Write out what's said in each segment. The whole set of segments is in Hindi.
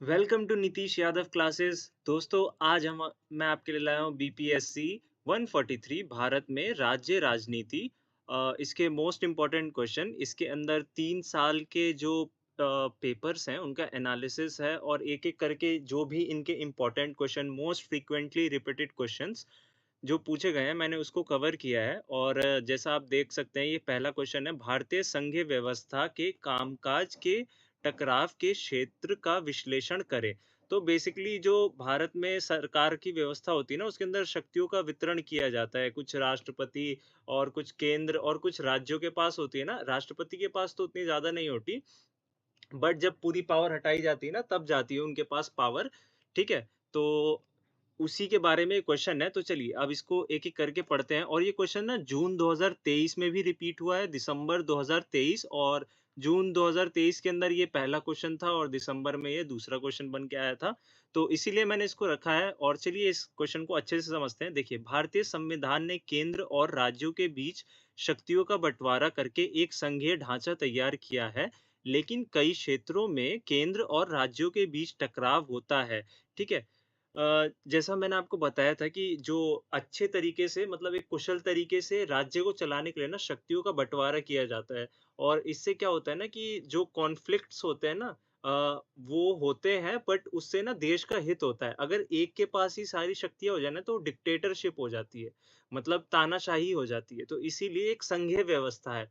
Welcome to Nitish Yadav classes. दोस्तों, आज मैं आपके लिए लाया हूँ बीपीएससी 143 भारत में राज्य राजनीति। इसके मोस्ट इम्पोर्टेंट क्वेश्चन, इसके अंदर 3 साल के जो पेपर्स हैं उनका एनालिसिस है और एक एक करके जो भी इनके important question, most frequently repeated questions जो पूछे गए हैं, मैंने उसको कवर किया है। और जैसा आप देख सकते हैं, ये पहला क्वेश्चन है, भारतीय संघीय व्यवस्था के कामकाज के टकराव के क्षेत्र का विश्लेषण करें। तो बेसिकली जो भारत में सरकार की व्यवस्था होती है ना, उसके अंदर शक्तियों का वितरण किया जाता है। कुछ राष्ट्रपति और कुछ केंद्र और कुछ राज्यों के पास होती है ना। राष्ट्रपति के पास तो उतनी ज़्यादा नहीं होती, बट जब पूरी पावर हटाई जाती है ना, तब जाती है उनके पास पावर। ठीक है? तो उसी के बारे में क्वेश्चन है। तो चलिए अब इसको एक-एक करके पढ़ते हैं। और ये क्वेश्चन ना जून 2023 में भी रिपीट हुआ है, दिसंबर 2023 और जून 2023 के अंदर ये पहला क्वेश्चन था और दिसंबर में ये दूसरा क्वेश्चन बन के आया था। तो इसीलिए मैंने इसको रखा है और चलिए इस क्वेश्चन को अच्छे से समझते हैं। देखिए, भारतीय संविधान ने केंद्र और राज्यों के बीच शक्तियों का बँटवारा करके एक संघीय ढाँचा तैयार किया है, लेकिन कई क्षेत्रों में केंद्र और राज्यों के बीच टकराव होता है। ठीक है? जैसा मैंने आपको बताया था कि जो अच्छे तरीके से, मतलब एक कुशल तरीके से राज्य को चलाने के लिए ना शक्तियों का बँटवारा किया जाता है। और इससे क्या होता है ना कि जो कॉन्फ्लिक्ट्स होते हैं ना, वो होते हैं, बट उससे ना देश का हित होता है। अगर एक के पास ही सारी शक्तियाँ हो जाए ना, तो डिक्टेटरशिप हो जाती है, मतलब तानाशाही हो जाती है। तो इसीलिए एक संघीय व्यवस्था है।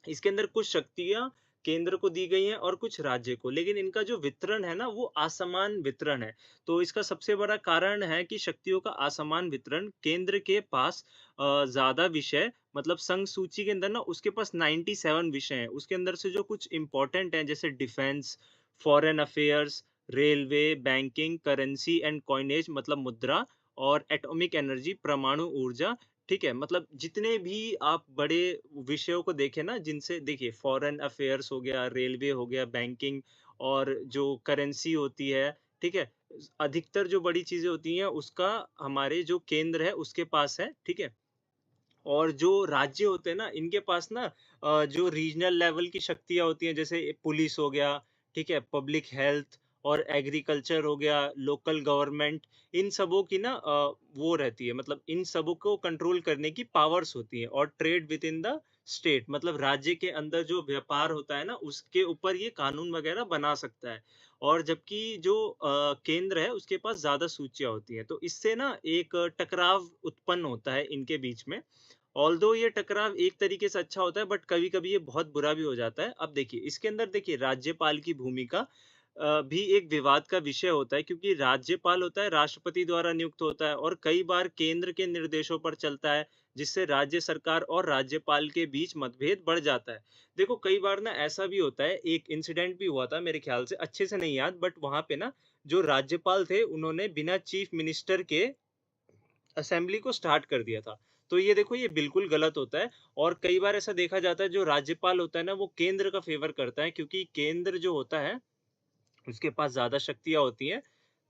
इसके अंदर कुछ शक्तियाँ केंद्र को दी गई हैं और कुछ राज्य को, लेकिन इनका जो वितरण है ना, वो असमान वितरण है। तो इसका सबसे बड़ा कारण है कि शक्तियों का असमान वितरण। केंद्र के पास ज़्यादा विषय, मतलब संघ सूची के अंदर ना उसके पास 97 विषय हैं। उसके अंदर से जो कुछ इम्पोर्टेंट हैं, जैसे defence, foreign affairs, railway, banking, currency and coinage मतलब मुद्रा, और एटॉमिक एनर्जी परमाणु ऊर्जा। ठीक है? मतलब जितने भी आप बड़े विषयों को देखें ना, जिनसे देखिए फॉरेन अफेयर्स हो गया, रेलवे हो गया, बैंकिंग और जो करेंसी होती है, ठीक है? अधिकतर जो बड़ी चीज़ें होती हैं उसका हमारे जो केंद्र है उसके पास है, ठीक है? और जो राज्य होते हैं ना, इनके पास ना जो रीजनल लेवल की शक्तियाँ होती हैं, जैसे पुलिस हो गया, ठीक है? पब्लिक हेल्थ और एग्रीकल्चर हो गया, लोकल गवर्नमेंट, इन सबों की ना वो रहती है, मतलब इन सबों को कंट्रोल करने की पावर्स होती हैं। और trade with in the state, मतलब राज्य के अंदर जो व्यापार होता है ना, उसके ऊपर ये कानून वगैरह बना सकता है। और जबकि जो केंद्र है, उसके पास ज़्यादा सूचियाँ होती हैं। तो इससे ना एक टकराव उत्पन्न होता है इनके बीच में। ऑल्दो ये टकराव एक तरीके से अच्छा होता है, बट कभी-कभी ये बहुत बुरा भी हो जाता है। अब देखिए, इसके अंदर देखिए राज्यपाल की भूमिका भी एक विवाद का विषय होता है, क्योंकि राज्यपाल होता है राष्ट्रपति द्वारा नियुक्त होता है और कई बार केंद्र के निर्देशों पर चलता है, जिससे राज्य सरकार और राज्यपाल के बीच मतभेद बढ़ जाता है। देखो, कई बार ना ऐसा भी होता है, एक इंसिडेंट भी हुआ था मेरे ख्याल से, अच्छे से नहीं याद, बट वहाँ पे ना जो राज्यपाल थे उन्होंने बिना चीफ मिनिस्टर के असेंबली को स्टार्ट कर दिया था। तो ये देखो, ये बिल्कुल गलत होता है। और कई बार ऐसा देखा जाता है, जो राज्यपाल होता है ना, वो केंद्र का फ़ेवर करता है, क्योंकि केंद्र जो होता है, उसके पास ज़्यादा शक्तियाँ होती हैं,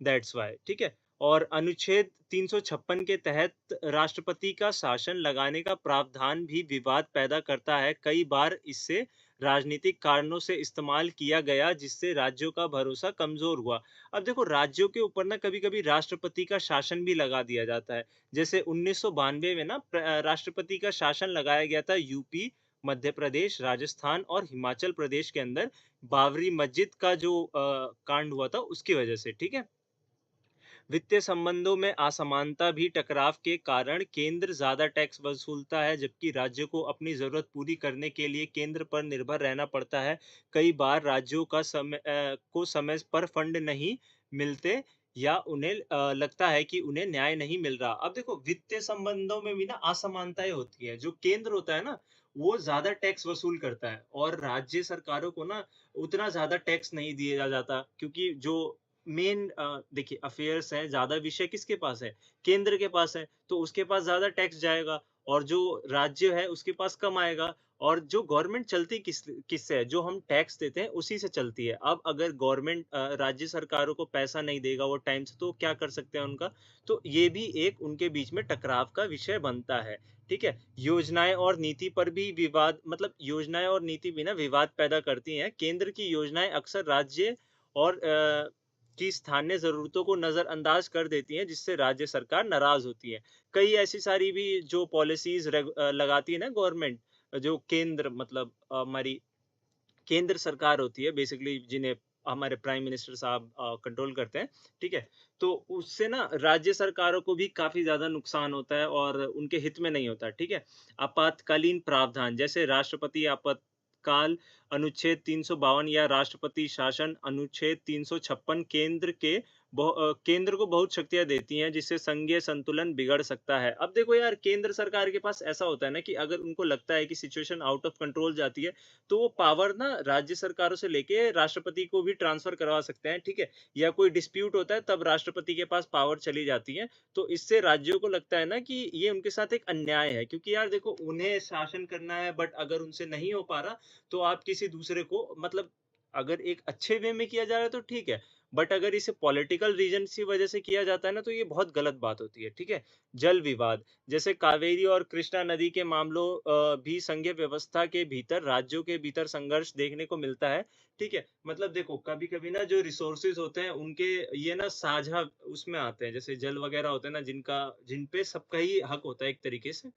दैट्स व्हाई, ठीक है? और अनुच्छेद 356 के तहत राष्ट्रपति का शासन लगाने का प्रावधान भी विवाद पैदा करता है। कई बार इससे राजनीतिक कारणों से इस्तेमाल किया गया, जिससे राज्यों का भरोसा कमज़ोर हुआ। अब देखो, राज्यों के ऊपर ना कभी-कभी राष्ट्रपति का शासन भी लगा दिया जाता है। जैसे 1992 में ना राष्ट्रपति का शासन लगाया गया था यूपी, मध्य प्रदेश, राजस्थान और हिमाचल प्रदेश के अंदर, बाबरी मस्जिद का जो कांड हुआ था उसकी वजह से, ठीक है? वित्तीय संबंधों में असमानता भी टकराव के कारण, केंद्र ज़्यादा टैक्स वसूलता है, जबकि राज्यों को अपनी ज़रूरत पूरी करने के लिए केंद्र पर निर्भर रहना पड़ता है। कई बार राज्यों को समय पर फंड नहीं मिलते, या उन्हें लगता है कि उन्हें न्याय नहीं मिल रहा। अब देखो, वित्तीय संबंधों में भी ना असमानताएँ होती हैं। जो केंद्र होता है ना, वो ज़्यादा टैक्स वसूल करता है और राज्य सरकारों को ना उतना ज़्यादा टैक्स नहीं दिया जाता, क्योंकि जो मेन देखिए अफेयर्स हैं, ज़्यादा विषय किसके पास है? केंद्र के पास है, तो उसके पास ज़्यादा टैक्स जाएगा और जो राज्य है उसके पास कम आएगा। और जो गवर्नमेंट चलती किससे है? जो हम टैक्स देते हैं उसी से चलती है। अब अगर गवर्नमेंट राज्य सरकारों को पैसा नहीं देगा वो टाइम से, तो क्या कर सकते हैं उनका? तो ये भी एक उनके बीच में टकराव का विषय बनता है, ठीक है? योजनाएँ और नीति पर भी विवाद, मतलब योजनाएँ और नीति भी ना विवाद पैदा करती हैं। केंद्र की योजनाएँ अक्सर राज्य और की स्थानीय ज़रूरतों को नज़रअंदाज कर देती हैं, जिससे राज्य सरकार नाराज़ होती है। कई ऐसी सारी भी जो पॉलिसीज़ लगाती है ना गवर्नमेंट, जो केंद्र मतलब हमारी केंद्र सरकार होती है बेसिकली, जिन्हें हमारे प्राइम मिनिस्टर साहब कंट्रोल करते हैं, ठीक है? तो उससे ना राज्य सरकारों को भी काफ़ी ज़्यादा नुकसान होता है और उनके हित में नहीं होता, ठीक है? आपातकालीन प्रावधान जैसे राष्ट्रपति आपातकाल अनुच्छेद 352 या राष्ट्रपति शासन अनुच्छेद 356 केंद्र को बहुत शक्तियाँ देती हैं, जिससे संघीय संतुलन बिगड़ सकता है। अब देखो यार, केंद्र सरकार के पास ऐसा होता है ना कि अगर उनको लगता है कि सिचुएशन आउट ऑफ कंट्रोल जाती है, तो वो पावर ना राज्य सरकारों से लेके राष्ट्रपति को भी ट्रांसफर करवा सकते हैं, ठीक है? या कोई डिस्प्यूट होता है तब राष्ट्रपति के पास पावर चली जाती है। तो इससे राज्यों को लगता है ना कि ये उनके साथ एक अन्याय है, क्योंकि यार देखो उन्हें शासन करना है, बट अगर उनसे नहीं हो पा रहा तो आप किसी दूसरे को मतलब, अगर एक अच्छे वे में किया जा रहा है तो ठीक है, बट अगर इसे पॉलिटिकल रीजन्स की वजह से किया जाता है ना, तो ये बहुत गलत बात होती है, ठीक है? जल विवाद जैसे कावेरी और कृष्णा नदी के मामलों भी संघीय व्यवस्था के भीतर राज्यों के भीतर संघर्ष देखने को मिलता है, ठीक है? मतलब देखो कभी-कभी ना जो रिसोर्सेज होते हैं उनके, ये ना साझा उसमें आते हैं, जैसे जल वगैरह होते हैं ना, जिन पे सबका ही हक होता है एक तरीके से।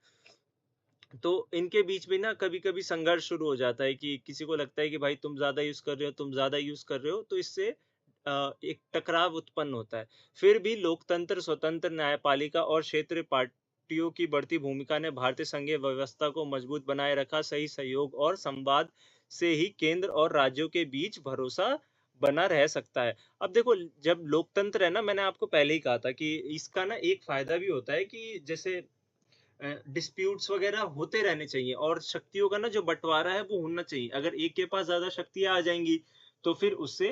तो इनके बीच में ना कभी-कभी संघर्ष शुरू हो जाता है कि किसी को लगता है कि भाई तुम ज़्यादा यूज़ कर रहे हो, तुम ज़्यादा यूज़ कर रहे हो, तो इससे एक टकराव उत्पन्न होता है। फिर भी लोकतंत्र, स्वतंत्र न्यायपालिका और क्षेत्रीय पार्टियों की बढ़ती भूमिका ने भारतीय संघीय व्यवस्था को मजबूत बनाए रखा। सही सहयोग और संवाद से ही केंद्र और राज्यों के बीच भरोसा बना रह सकता है। अब देखो, जब लोकतंत्र है ना, मैंने आपको पहले ही कहा था कि इसका ना एक फ़ायदा भी होता है कि जैसे डिस्प्यूट्स वगैरह होते रहने चाहिए और शक्तियों का ना जो बँटवारा है वो होना चाहिए। अगर एक के पास ज़्यादा शक्तियाँ आ जाएँगी, तो फिर उससे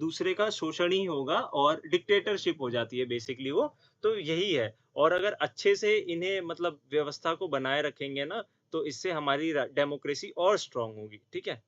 दूसरे का शोषण ही होगा और डिक्टेटरशिप हो जाती है बेसिकली वो, तो यही है। और अगर अच्छे से इन्हें मतलब व्यवस्था को बनाए रखेंगे ना, तो इससे हमारी डेमोक्रेसी और स्ट्रॉन्ग होगी, ठीक है?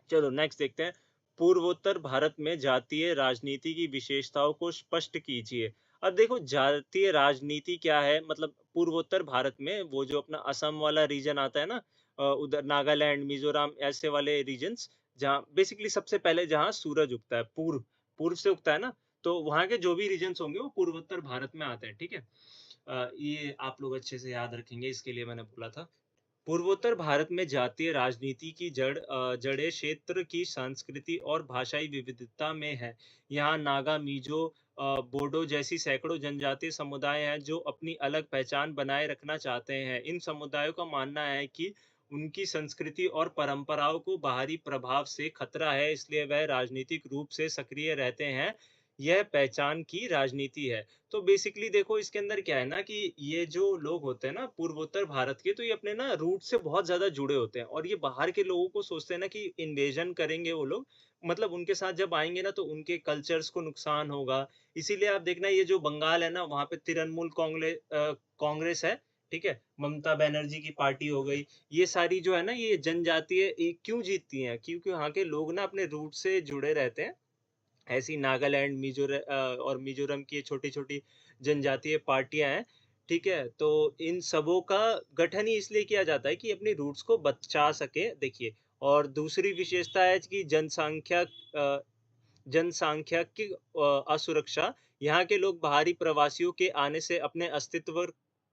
चलो नेक्स्ट देखते हैं। पूर्वोत्तर भारत में जातीय राजनीति की विशेषताओं को स्पष्ट कीजिए। अब देखो जातीय राजनीति क्या है, मतलब पूर्वोत्तर भारत में वो जो अपना असम वाला रीजन आता है ना, उधर नागालैंड, मिजोरम ऐसे वाले रीजन्स, जहाँ बेसिकली सबसे पहले जहाँ सूरज उगता है, पूर्व पूर्व से उगता है ना, तो वहाँ के जो भी रीजन्स होंगे वो पूर्वोत्तर भारत में आते हैं, ठीक है? ये आप लोग अच्छे से याद रखेंगे, इसके लिए मैंने बोला था। पूर्वोत्तर भारत में जातीय राजनीति की जड़ें क्षेत्र की संस्कृति और भाषाई विविधता में है। यहाँ नागा, मिजो, बोडो जैसी सैकड़ों जनजातीय समुदाय हैं जो अपनी अलग पहचान बनाए रखना चाहते हैं। इन समुदायों का मानना है कि उनकी संस्कृति और परंपराओं को बाहरी प्रभाव से खतरा है, इसलिए वह राजनीतिक रूप से सक्रिय रहते हैं। यह पहचान की राजनीति है। तो बेसिकली देखो इसके अंदर क्या है ना कि ये जो लोग होते हैं ना पूर्वोत्तर भारत के, तो ये अपने ना रूट से बहुत ज़्यादा जुड़े होते हैं और ये बाहर के लोगों को सोचते हैं ना कि इन्वेजन करेंगे वो लोग, मतलब उनके साथ जब आएँगे ना तो उनके कल्चर्स को नुकसान होगा। इसीलिए आप देखना ये जो बंगाल है ना, वहाँ पे तृणमूल कांग्रेस है, ठीक है? ममता बनर्जी की पार्टी हो गई। ये सारी जो है ना ये जनजातीय क्यों जीतती हैं? क्योंकि वहाँ के लोग ना अपने रूट से जुड़े रहते हैं। ऐसी नागालैंड, और मिज़ोरम की छोटी-छोटी जनजातीय पार्टियाँ हैं, ठीक है? तो इन सबों का गठन ही इसलिए किया जाता है कि अपनी रूट्स को बचा सके, देखिए। और दूसरी विशेषता है कि जनसांख्यिकी असुरक्षा। यहाँ के लोग बाहरी प्रवासियों के आने से अपने अस्तित्व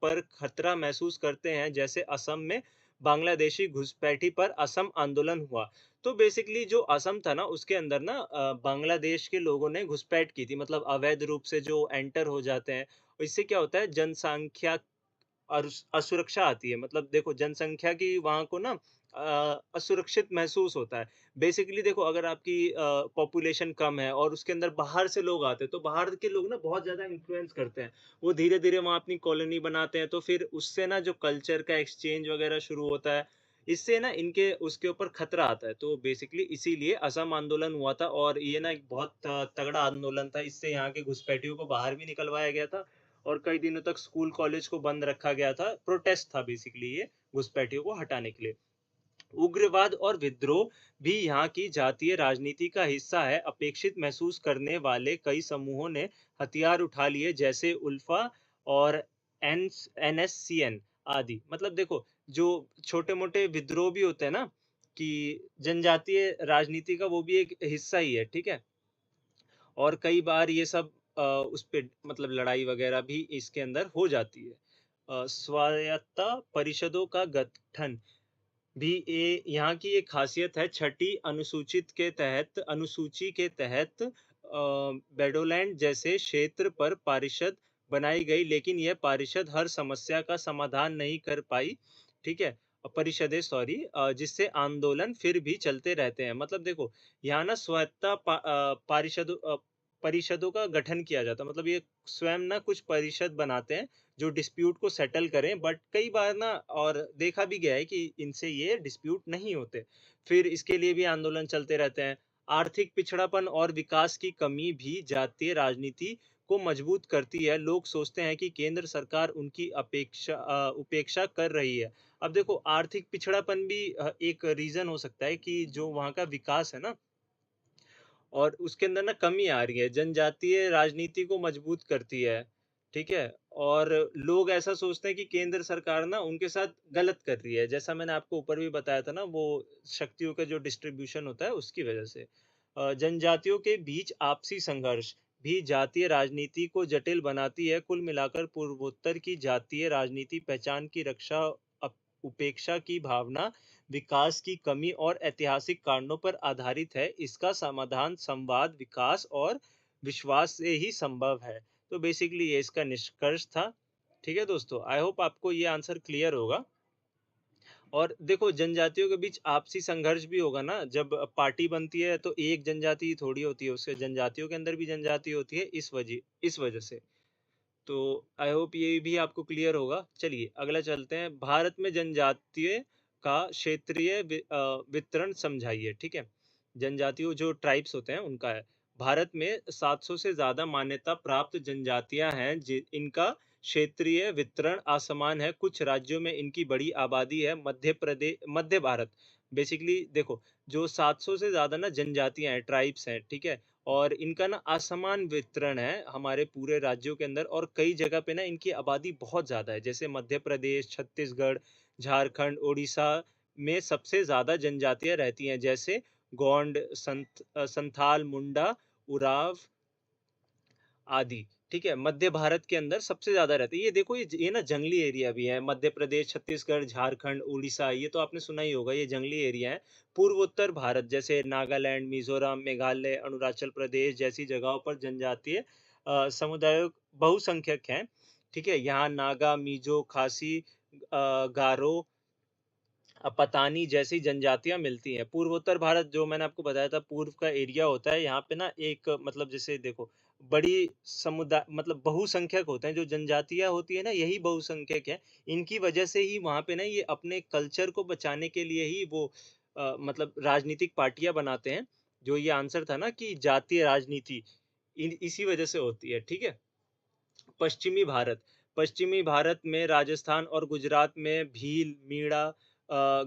पर खतरा महसूस करते हैं, जैसे असम में बांग्लादेशी घुसपैठी पर असम आंदोलन हुआ। तो बेसिकली जो असम था ना, उसके अंदर ना बांग्लादेश के लोगों ने घुसपैठ की थी, मतलब अवैध रूप से जो एंटर हो जाते हैं। इससे क्या होता है, जनसंख्या असुरक्षा आती है, मतलब देखो जनसंख्या की वहाँ को ना असुरक्षित महसूस होता है। बेसिकली देखो अगर आपकी पॉपुलेशन कम है और उसके अंदर बाहर से लोग आते हैं, तो बाहर के लोग ना बहुत ज़्यादा इन्फ्लुएंस करते हैं। वो धीरे-धीरे वहाँ अपनी कॉलोनी बनाते हैं, तो फिर उससे ना जो कल्चर का एक्सचेंज वगैरह शुरू होता है, इससे ना इनके उसके ऊपर खतरा आता है। तो बेसिकली इसीलिए असम आंदोलन हुआ था और ये ना एक बहुत तगड़ा आंदोलन था। इससे यहाँ के घुसपैठियों को बाहर भी निकलवाया गया था और कई दिनों तक स्कूल कॉलेज को बंद रखा गया था। प्रोटेस्ट था बेसिकली ये, घुसपैठियों को हटाने के लिए। उग्रवाद और विद्रोह भी यहाँ की जातीय राजनीति का हिस्सा है। अपेक्षित महसूस करने वाले कई समूहों ने हथियार उठा लिए, जैसे उल्फा और एनएससीएन आदि। मतलब देखो जो छोटे-मोटे विद्रोह भी होते हैं ना, कि जनजातीय राजनीति का वो भी एक हिस्सा ही है, ठीक है? और कई बार ये सब उस पे मतलब लड़ाई वगैरह भी इसके अंदर हो जाती है। स्वायत्तता परिषदों का गठन भी ये यहाँ की एक खासियत है। छठी अनुसूची के तहत बेडोलैंड जैसे क्षेत्र पर पारिषद बनाई गई, लेकिन यह पारिषद हर समस्या का समाधान नहीं कर पाई। ठीक है, परिषदें सॉरी, जिससे आंदोलन फिर भी चलते रहते हैं। मतलब देखो, यहाँ ना परिषदों का गठन किया जाता है। मतलब ये स्वयं ना कुछ परिषद बनाते हैं जो डिस्प्यूट को सेटल करें, बट कई बार ना और देखा भी गया है कि इनसे ये डिस्प्यूट नहीं होते, फिर इसके लिए भी आंदोलन चलते रहते हैं। आर्थिक पिछड़ापन और विकास की कमी भी जातीय राजनीति को मजबूत करती है। लोग सोचते हैं कि केंद्र सरकार उनकी उपेक्षा कर रही है। अब देखो, आर्थिक पिछड़ापन भी एक रीजन हो सकता है कि जो वहाँ का विकास है ना, और उसके अंदर ना कमी आ रही है, जनजातीय राजनीति को मजबूत करती है, ठीक है? और लोग ऐसा सोचते हैं कि केंद्र सरकार ना उनके साथ गलत कर रही है, जैसा मैंने आपको ऊपर भी बताया था ना, वो शक्तियों का जो डिस्ट्रीब्यूशन होता है उसकी वजह से। जनजातियों के बीच आपसी संघर्ष भी जातीय राजनीति को जटिल बनाती है। कुल मिलाकर पूर्वोत्तर की जातीय राजनीति पहचान की रक्षा, उपेक्षा की भावना, विकास की कमी और ऐतिहासिक कारणों पर आधारित है। इसका समाधान संवाद, विकास और विश्वास से ही संभव है। तो बेसिकली ये इसका निष्कर्ष था। ठीक है दोस्तों, आई होप आपको ये आंसर क्लियर होगा। और देखो, जनजातियों के बीच आपसी संघर्ष भी होगा ना, जब पार्टी बनती है तो एक जनजाति थोड़ी होती है, उसके जनजातियों के अंदर भी जनजाति होती है, इस वजह से। तो आई होप ये भी आपको क्लियर होगा। चलिए अगला चलते हैं। भारत में जनजातीय का क्षेत्रीय वितरण समझाइए। ठीक है, जनजातियों जो ट्राइब्स होते हैं उनका है। भारत में 700 से ज्यादा मान्यता प्राप्त जनजातियां हैं। इनका क्षेत्रीय वितरण असमान है। कुछ राज्यों में इनकी बड़ी आबादी है। मध्य भारत, बेसिकली देखो, जो 700 से ज्यादा ना जनजातियां हैं, ट्राइब्स हैं, ठीक है, और इनका ना असमान वितरण है हमारे पूरे राज्यों के अंदर, और कई जगह पे ना इनकी आबादी बहुत ज्यादा है, जैसे मध्य प्रदेश, छत्तीसगढ़, झारखंड, उड़ीसा में सबसे ज्यादा जनजातियां रहती हैं, जैसे गोंड, संथाल, मुंडा, उराव आदि। ठीक है, मध्य भारत के अंदर सबसे ज्यादा रहते हैं। ये देखो, ये ना जंगली एरिया भी है। मध्य प्रदेश, छत्तीसगढ़, झारखंड, उड़ीसा, ये तो आपने सुना ही होगा, ये जंगली एरिया है। पूर्वोत्तर भारत जैसे नागालैंड, मिजोरम, मेघालय, अरुणाचल प्रदेश जैसी जगहों पर जनजातीय समुदाय बहुसंख्यक हैं। ठीक है, यहाँ नागा, मिजो, खासी, गारो, पतानी जैसी जनजातियां मिलती हैं। पूर्वोत्तर भारत जो मैंने आपको बताया था, पूर्व का एरिया होता है। यहाँ पे ना एक मतलब जैसे देखो, बड़ी समुदाय मतलब बहुसंख्यक होते हैं, जो जनजातियां होती है ना, यही बहुसंख्यक है। इनकी वजह से ही वहाँ पे ना ये अपने कल्चर को बचाने के लिए ही वो मतलब राजनीतिक पार्टियां बनाते हैं। जो ये आंसर था ना कि जातीय राजनीति इसी वजह से होती है। ठीक है, पश्चिमी भारत, पश्चिमी भारत में राजस्थान और गुजरात में भील, मीणा,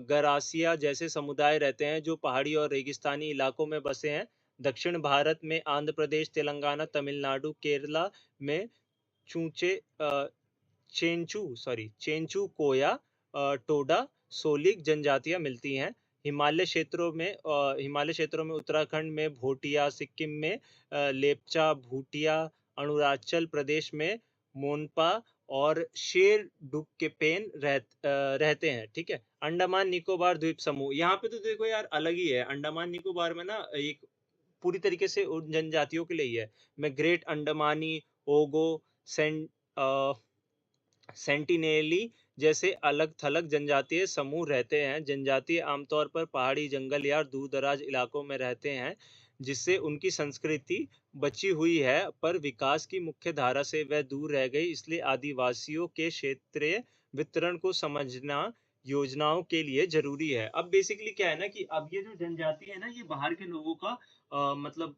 गरासिया जैसे समुदाय रहते हैं, जो पहाड़ी और रेगिस्तानी इलाकों में बसे हैं। दक्षिण भारत में आंध्र प्रदेश, तेलंगाना, तमिलनाडु, केरला में चूंचे चेंचू, कोया, टोडा, सोलिक जनजातियां मिलती हैं। हिमालय क्षेत्रों में उत्तराखंड में भोटिया, सिक्किम में लेपचा, भूटिया, अरुणाचल प्रदेश में मोनपा और शेर डुक्केपेन रहते हैं। ठीक है, अंडमान निकोबार द्वीप समूह, यहाँ पे तो देखो यार अलग ही है। अंडमान निकोबार में ना एक पूरी तरीके से उन जनजातियों के लिए ही है। मैं ग्रेट अंडमानी, ओगो, सेंट सेंटिनेली जैसे अलग-थलग जनजातीय समूह रहते हैं। जनजातीय आमतौर पर पहाड़ी, जंगल या दूर-दराज इलाकों में रहते हैं, जिससे उनकी संस्कृति बची हुई है, पर विकास की मुख्य धारा से वह दूर रह गई। इसलिए आदिवासियों के क्षेत्रीय वितरण को समझना योजनाओं के लिए ज़रूरी है। अब बेसिकली क्या है ना कि अब ये जो जनजाति है ना, ये बाहर के लोगों का मतलब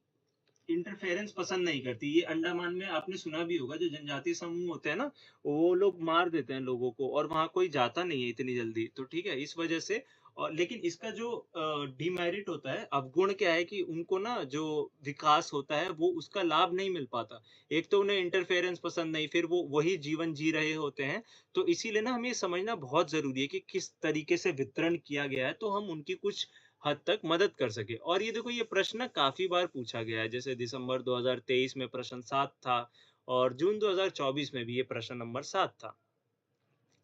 इंटरफेरेंस पसंद नहीं करती। ये अंडमान में आपने सुना भी होगा, जो जनजातीय समूह होते हैं ना, वो लोग मार देते हैं लोगों को, और वहाँ कोई जाता नहीं है इतनी जल्दी। तो ठीक है, इस वजह से। और लेकिन इसका जो डिमेरिट होता है, अवगुण क्या है कि उनको ना जो विकास होता है वो उसका लाभ नहीं मिल पाता। एक तो उन्हें इंटरफेरेंस पसंद नहीं, फिर वो वही जीवन जी रहे होते हैं। तो इसीलिए ना हमें ये समझना बहुत ज़रूरी है कि किस तरीके से वितरण किया गया है, तो हम उनकी कुछ हद तक मदद कर सके। और ये देखो ये प्रश्न ना काफ़ी बार पूछा गया है, जैसे दिसंबर 2023 में प्रश्न 7 था और जून 2024 में भी ये प्रश्न नंबर 7 था।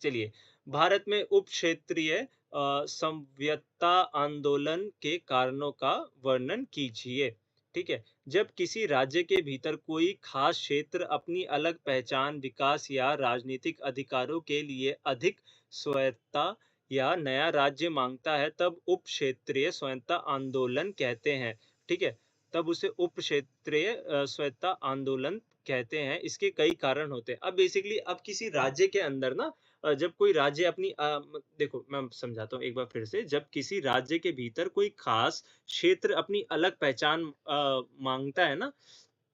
चलिए, भारत में उप क्षेत्रीय स्वायत्तता आंदोलन के कारणों का वर्णन कीजिए। ठीक है? जब किसी राज्य के भीतर कोई खास क्षेत्र अपनी अलग पहचान, विकास या राजनीतिक अधिकारों के लिए अधिक स्वायत्तता या नया राज्य मांगता है, तब उप क्षेत्रीय स्वायत्तता आंदोलन कहते हैं। ठीक है? तब उसे उप क्षेत्रीय स्वायत्तता आंदोलन कहते हैं। इसके कई कारण होते हैं। अब बेसिकली अब किसी राज्य के अंदर ना जब कोई राज्य अपनी देखो मैं समझाता हूँ एक बार फिर से, जब किसी राज्य के भीतर कोई खास क्षेत्र अपनी अलग पहचान मांगता है ना,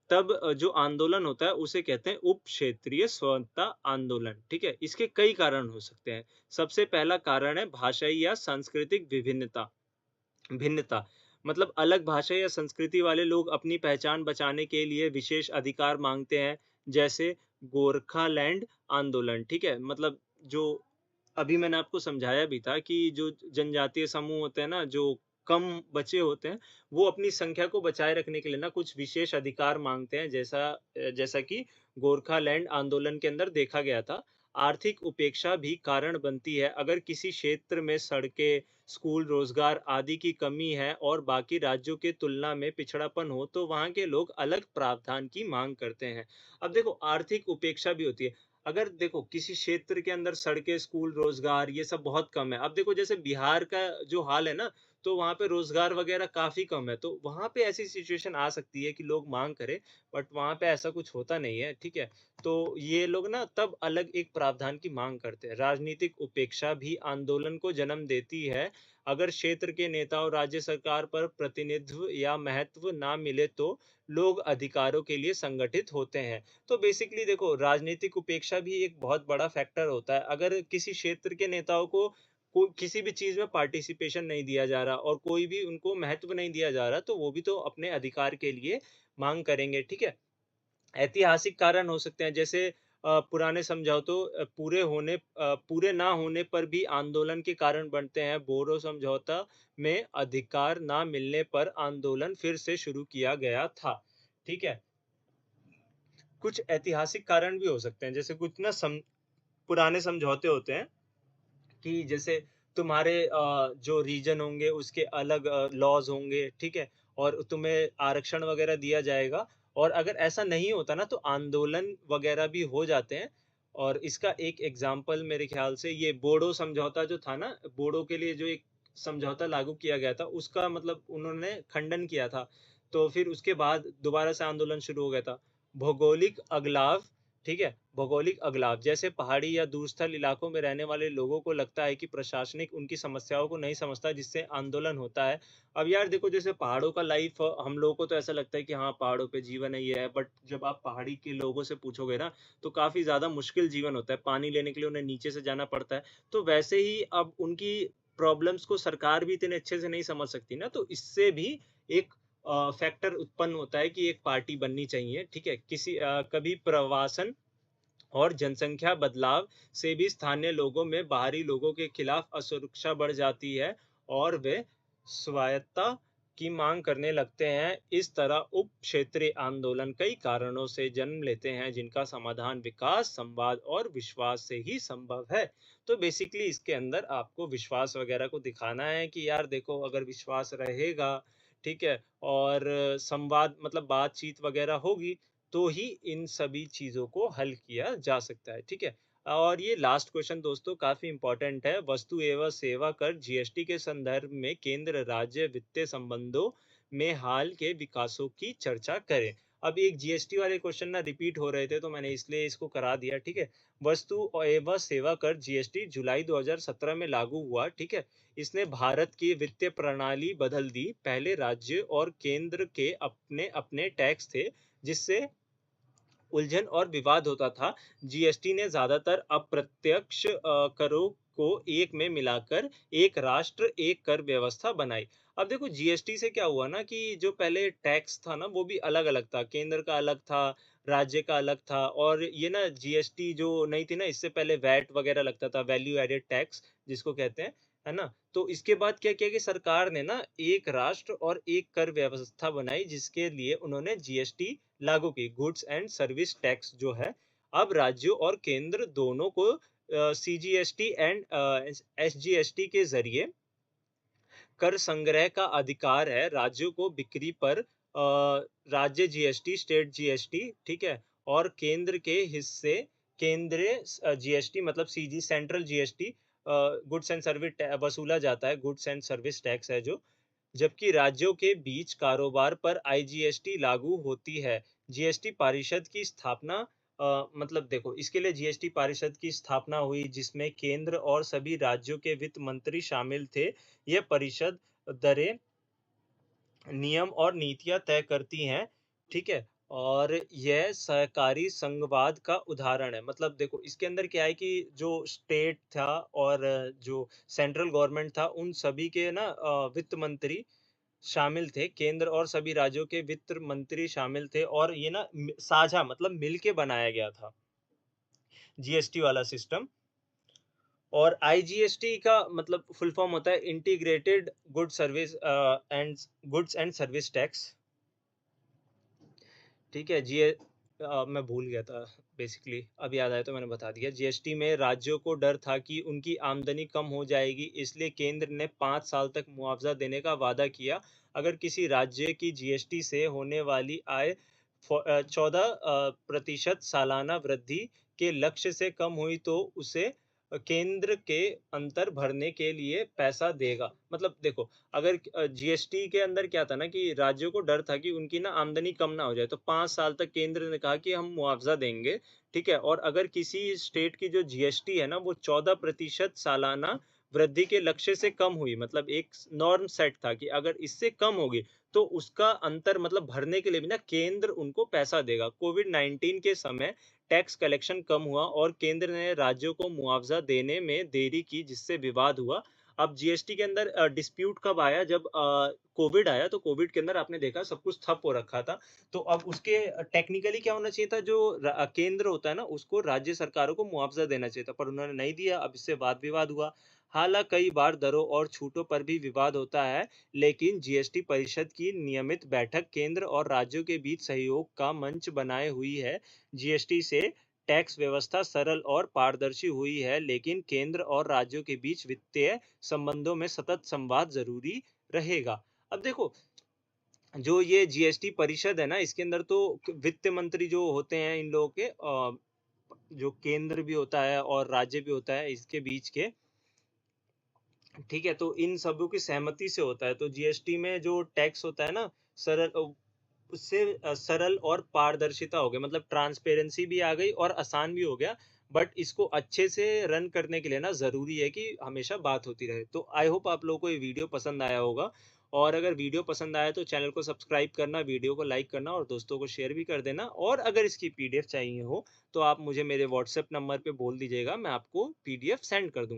तब जो आंदोलन होता है उसे कहते हैं उप क्षेत्रीय स्वतंत्रता आंदोलन। ठीक है? इसके कई कारण हो सकते हैं। सबसे पहला कारण है भाषाई या सांस्कृतिक विभिन्नता भिन्नता। मतलब अलग भाषा या संस्कृति वाले लोग अपनी पहचान बचाने के लिए विशेष अधिकार मांगते हैं, जैसे गोरखालैंड आंदोलन। ठीक है? मतलब जो अभी मैंने आपको समझाया भी था कि जो जनजातीय समूह होते हैं ना, जो कम बचे होते हैं, वो अपनी संख्या को बचाए रखने के लिए ना कुछ विशेष अधिकार माँगते हैं, जैसा कि गोरखालैंड आंदोलन के अंदर देखा गया था। आर्थिक उपेक्षा भी कारण बनती है। अगर किसी क्षेत्र में सड़कें, स्कूल, रोजगार आदि की कमी है और बाकी राज्यों के तुलना में पिछड़ापन हो, तो वहाँ के लोग अलग प्रावधान की माँग करते हैं। अब देखो आर्थिक उपेक्षा भी होती है। अगर देखो किसी क्षेत्र के अंदर सड़कें, स्कूल, रोजगार ये सब बहुत कम है। अब देखो जैसे बिहार का जो हाल है ना, तो वहाँ पे रोजगार वगैरह काफ़ी कम है। तो वहाँ पे ऐसी सिचुएशन आ सकती है कि लोग माँग करें, बट वहाँ पे ऐसा कुछ होता नहीं है, ठीक है? तो ये लोग ना तब अलग एक प्रावधान की माँग करते हैं। राजनीतिक उपेक्षा भी आंदोलन को जन्म देती है। अगर क्षेत्र के नेता और राज्य सरकार पर प्रतिनिधित्व या महत्व ना मिले, तो लोग अधिकारों के लिए संगठित होते हैं। तो बेसिकली देखो राजनीतिक उपेक्षा भी एक बहुत बड़ा फैक्टर होता है। अगर किसी क्षेत्र के नेताओं को किसी भी चीज़ में पार्टिसिपेशन नहीं दिया जा रहा और कोई भी उनको महत्व नहीं दिया जा रहा, तो वो भी तो अपने अधिकार के लिए माँग करेंगे, ठीक है? ऐतिहासिक कारण हो सकते हैं, जैसे पुराने समझौतों पूरे ना होने पर भी आंदोलन के कारण बनते हैं। बोडो समझौता में अधिकार ना मिलने पर आंदोलन फिर से शुरू किया गया था। ठीक है? कुछ ऐतिहासिक कारण भी हो सकते हैं, जैसे कुछ ना पुराने समझौते होते हैं कि जैसे तुम्हारे जो रीजन होंगे उसके अलग लॉज़ होंगे, ठीक है? और तुम्हें आरक्षण वगैरह दिया जाएगा, और अगर ऐसा नहीं होता ना तो आंदोलन वगैरह भी हो जाते हैं। और इसका एक एग्ज़ाम्पल मेरे ख़्याल से ये बोडो समझौता जो था ना, बोडो के लिए जो एक समझौता लागू किया गया था, उसका मतलब उन्होंने खंडन किया था। तो फिर उसके बाद दोबारा से आंदोलन शुरू हो गया था। भौगोलिक अगलाव, ठीक है? भौगोलिक अगलाव, जैसे पहाड़ी या दूरस्थल इलाकों में रहने वाले लोगों को लगता है कि प्रशासनिक उनकी समस्याओं को नहीं समझता, जिससे आंदोलन होता है। अब यार देखो जैसे पहाड़ों का लाइफ हम लोगों को तो ऐसा लगता है कि हाँ, पहाड़ों पे जीवन है, ये है, बट जब आप पहाड़ी के लोगों से पूछोगे ना, तो काफ़ी ज़्यादा मुश्किल जीवन होता है। पानी लेने के लिए उन्हें नीचे से जाना पड़ता है। तो वैसे ही अब उनकी प्रॉब्लम्स को सरकार भी इतने अच्छे से नहीं समझ सकती ना, तो इससे भी एक फैक्टर उत्पन्न होता है कि एक पार्टी बननी चाहिए, ठीक है? कभी प्रवासन और जनसंख्या बदलाव से भी स्थानीय लोगों में बाहरी लोगों के खिलाफ असुरक्षा बढ़ जाती है और वे स्वायत्तता की मांग करने लगते हैं। इस तरह उप क्षेत्रीय आंदोलन कई कारणों से जन्म लेते हैं, जिनका समाधान विकास, संवाद और विश्वास से ही संभव है। तो बेसिकली इसके अंदर आपको विश्वास वगैरह को दिखाना है कि यार देखो अगर विश्वास रहेगा, ठीक है, और संवाद मतलब बातचीत वगैरह होगी, तो ही इन सभी चीज़ों को हल किया जा सकता है, ठीक है? और ये लास्ट क्वेश्चन दोस्तों काफ़ी इम्पोर्टेंट है। वस्तु एवं सेवा कर जीएसटी के संदर्भ में केंद्र राज्य वित्तीय संबंधों में हाल के विकासों की चर्चा करें। अब एक जीएसटी वाले क्वेश्चन ना रिपीट हो रहे थे, तो मैंने इसलिए इसको करा दिया, ठीक है? वस्तु एवं सेवा कर जीएसटी जुलाई 2017 में लागू हुआ, ठीक है? इसने भारत की वित्तीय प्रणाली बदल दी। पहले राज्य और केंद्र के अपने-अपने टैक्स थे, जिससे उलझन और विवाद होता था। जीएसटी ने ज़्यादातर अप्रत्यक्ष करों को एक में मिलाकर एक राष्ट्र एक कर व्यवस्था बनाई। अब देखो जीएसटी से क्या हुआ ना कि जो पहले टैक्स था ना वो भी अलग-अलग था, केंद्र का अलग था, राज्य का अलग था, और ये ना जीएसटी जो नहीं थी ना, इससे पहले वैट वगैरह लगता था, वैल्यू एडेड टैक्स जिसको कहते हैं। है ना? तो इसके बाद क्या किया कि सरकार ने ना एक राष्ट्र और एक कर व्यवस्था बनाई, जिसके लिए उन्होंने जीएसटी लागू की, गुड्स एंड सर्विस टैक्स जो है। अब राज्यों और केंद्र दोनों को सीजीएसटी एंड एसजीएसटी के ज़रिए कर संग्रह का अधिकार है। राज्यों को बिक्री पर राज्य जीएसटी, स्टेट जीएसटी, ठीक है? और केंद्र के हिस्से केंद्रीय जीएसटी मतलब CG central GST goods and service वसूला जाता है, गुड्स एंड सर्विस टैक्स है जो। जबकि राज्यों के बीच कारोबार पर आईजीएसटी लागू होती है। जीएसटी परिषद की स्थापना मतलब देखो, इसके लिए जीएसटी परिषद की स्थापना हुई, जिसमें केंद्र और सभी राज्यों के वित्त मंत्री शामिल थे। यह परिषद दरें, नियम और नीतियां तय करती हैं, ठीक है? और यह सहकारी संघवाद का उदाहरण है। मतलब देखो, इसके अंदर क्या है कि जो स्टेट था और जो सेंट्रल गवर्नमेंट था, उन सभी के ना वित्त मंत्री शामिल थे। केंद्र और सभी राज्यों के वित्त मंत्री शामिल थे, और ये ना साझा मतलब मिल के बनाया गया था जीएसटी वाला सिस्टम। और आईजीएसटी का मतलब फुल फॉर्म होता है integrated goods and service tax, ठीक है? मैं भूल गया था बेसिकली, अब याद आया तो मैंने बता दिया। जीएसटी में राज्यों को डर था कि उनकी आमदनी कम हो जाएगी, इसलिए केंद्र ने 5 साल तक मुआवजा देने का वादा किया। अगर किसी राज्य की जीएसटी से होने वाली आय 14% सालाना वृद्धि के लक्ष्य से कम हुई तो उसे केंद्र के अंतर भरने के लिए पैसा देगा। मतलब देखो, अगर जीएसटी के अंदर क्या था ना कि राज्यों को डर था कि उनकी ना आमदनी कम ना हो जाए, तो 5 साल तक केंद्र ने कहा कि हम मुआवजा देंगे, ठीक है? और अगर किसी स्टेट की जो जीएसटी है ना, वो 14% सालाना वृद्धि के लक्ष्य से कम हुई, मतलब एक नॉर्म सेट था कि अगर इससे कम होगी, तो उसका अंतर मतलब भरने के लिए भी ना केंद्र उनको पैसा देगा। कोविड-19 के समय टैक्स कलेक्शन कम हुआ और केंद्र ने राज्यों को मुआवजा देने में देरी की, जिससे विवाद हुआ। अब जीएसटी के अंदर डिस्प्यूट कब आया? जब कोविड आया, तो कोविड के अंदर आपने देखा सब कुछ ठप हो रखा था। तो अब उसके टेक्निकली क्या होना चाहिए था, जो केंद्र होता है ना, उसको राज्य सरकारों को मुआवजा देना चाहिए था, पर उन्होंने नहीं दिया। अब इससे वाद विवाद हुआ। हालांकि कई बार दरों और छूटों पर भी विवाद होता है, लेकिन जीएसटी परिषद की नियमित बैठक केंद्र और राज्यों के बीच सहयोग का मंच बनाए हुई है। जीएसटी से टैक्स व्यवस्था सरल और पारदर्शी हुई है, लेकिन केंद्र और राज्यों के बीच वित्तीय संबंधों में सतत संवाद जरूरी रहेगा। अब देखो, जो ये जीएसटी परिषद है ना, इसके अंदर तो वित्त मंत्री जो होते हैं, इन लोगों के जो केंद्र भी होता है और राज्य भी होता है, इसके बीच के, ठीक है? तो इन सबों की सहमति से होता है। तो जीएसटी में जो टैक्स होता है ना, सरल उससे सरल और पारदर्शिता हो गई, मतलब ट्रांसपेरेंसी भी आ गई और आसान भी हो गया। बट इसको अच्छे से रन करने के लिए ना ज़रूरी है कि हमेशा बात होती रहे। तो आई होप आप लोगों को ये वीडियो पसंद आया होगा, और अगर वीडियो पसंद आया तो चैनल को सब्सक्राइब करना, वीडियो को लाइक करना और दोस्तों को शेयर भी कर देना। और अगर इसकी पीडीएफ चाहिए हो, तो आप मुझे मेरे व्हाट्सएप नंबर पे बोल दीजिएगा, मैं आपको पीडीएफ सेंड कर दूँगा।